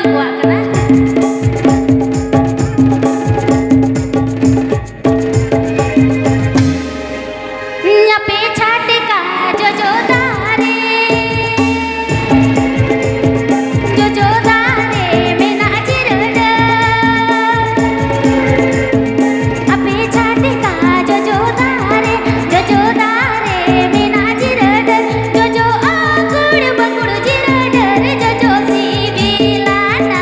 buat kena. Nyape chatika jojo dare, jojo dare mena jirada. Ape chatika jojo dare mena jirada. Jojo akud bakud jirada, jojo si bilana.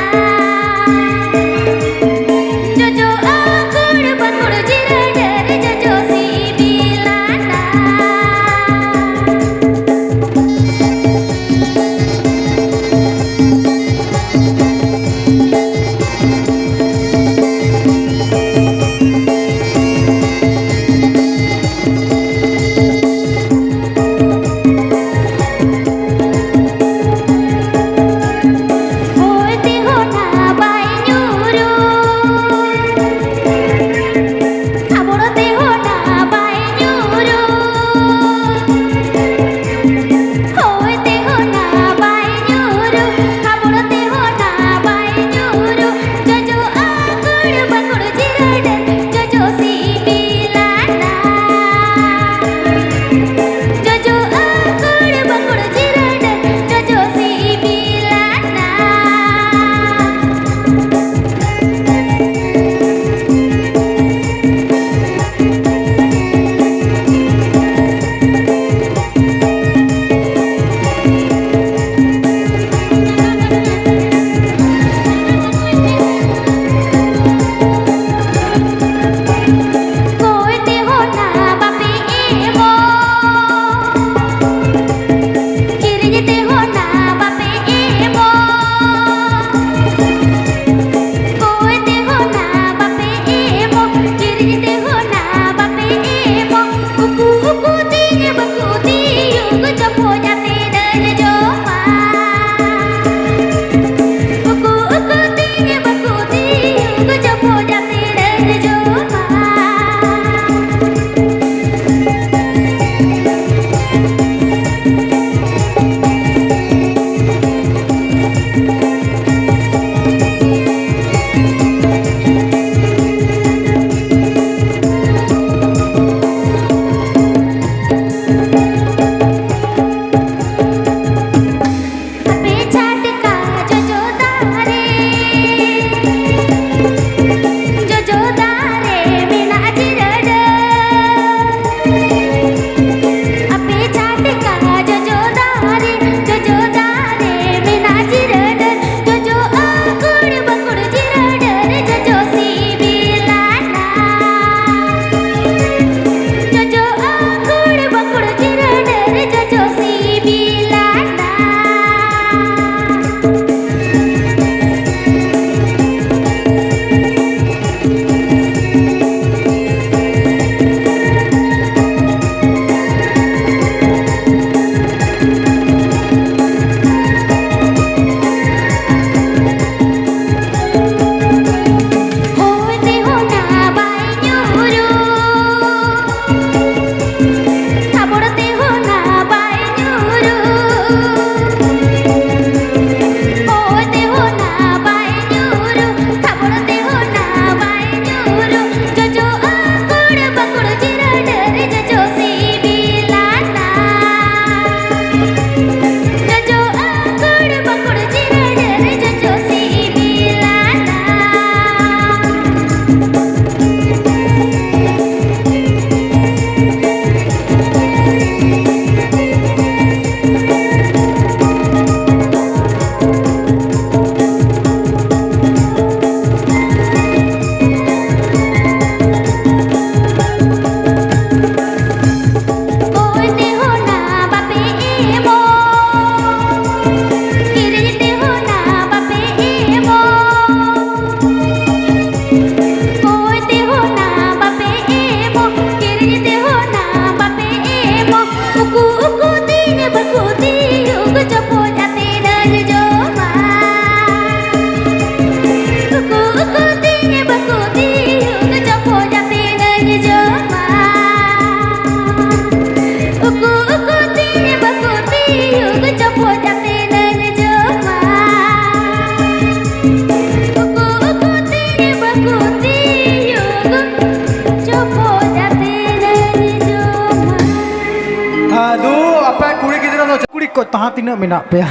को तहाँ तीना मेना पे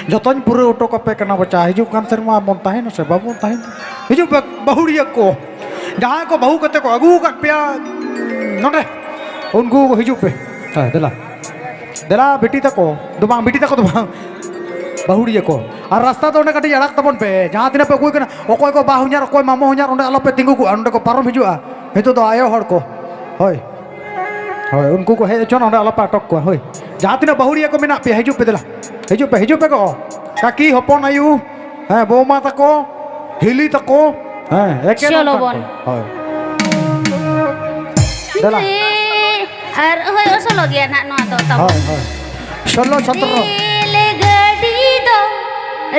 जोतों पूरा auto का पे करना बचा हिजू कान शर्मा बोन ताहे न से बाबू ताहे हिजू बहुड़िया को जहाँ को बहु कते को अगू का पे नोडे उनको हिजू पे देला देला बेटी तको दुबांग बेटी तको दुबांग बहुड़िया को और रास्ता तो कटी अड़क तबन पे जहाँ तीना पे कोई करना ओकोय को बाहुኛर ओकोय मामो हुኛर ओंडे आलो पे तिंगु को ओंडे को पारम हिजुआ हेतु तो आयो हर को होय होय उनको को हे चोन ओंडे आलो पे अटक को होय जहाँ तीना बहुड़िया को मेना पे हिजू पे देला हिजू पे को काकी हपन आयु हैं बोमा तको हिली तको हैं एके चलो बोन होय देला और होय ओसलो गया ना नो तो तब होय होय 16 17 रेल गाड़ी दो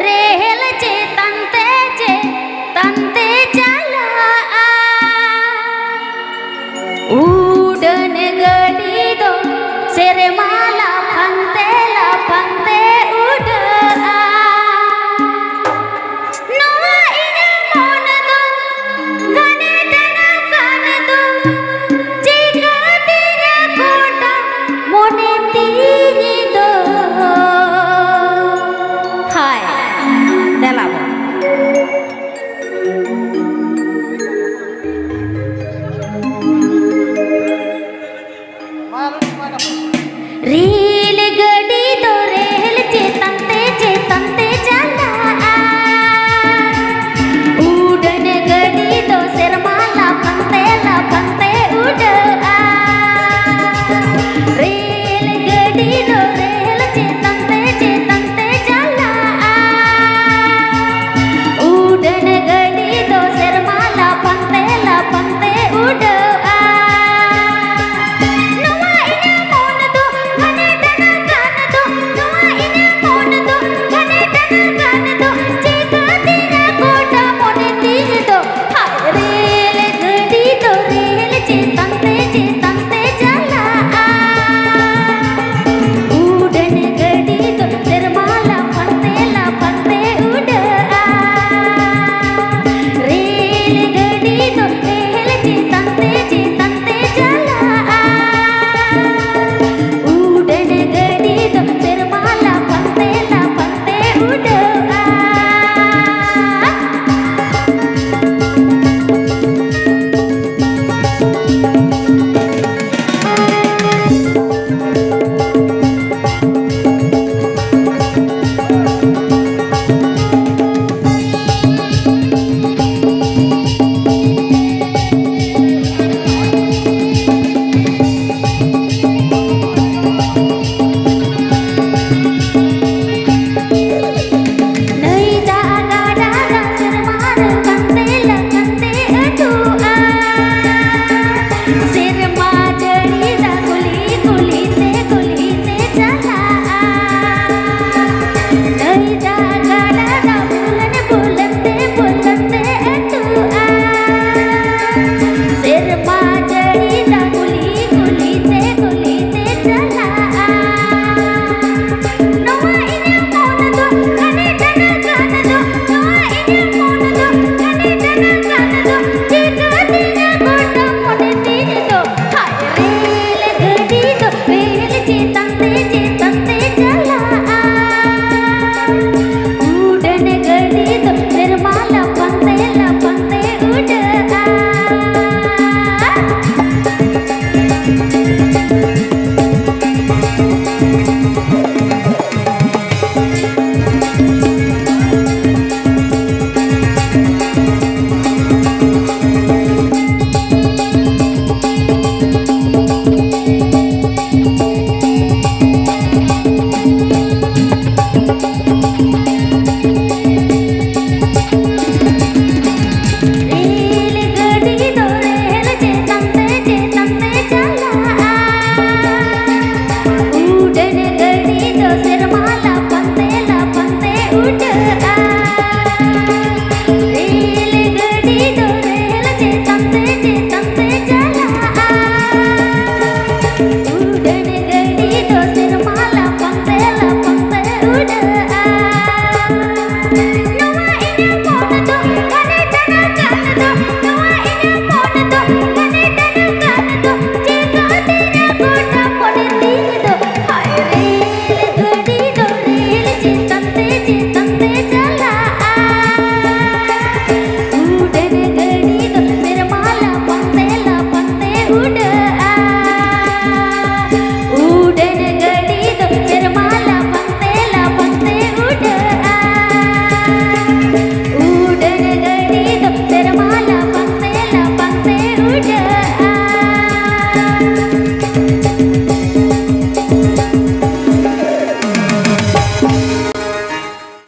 रेल चे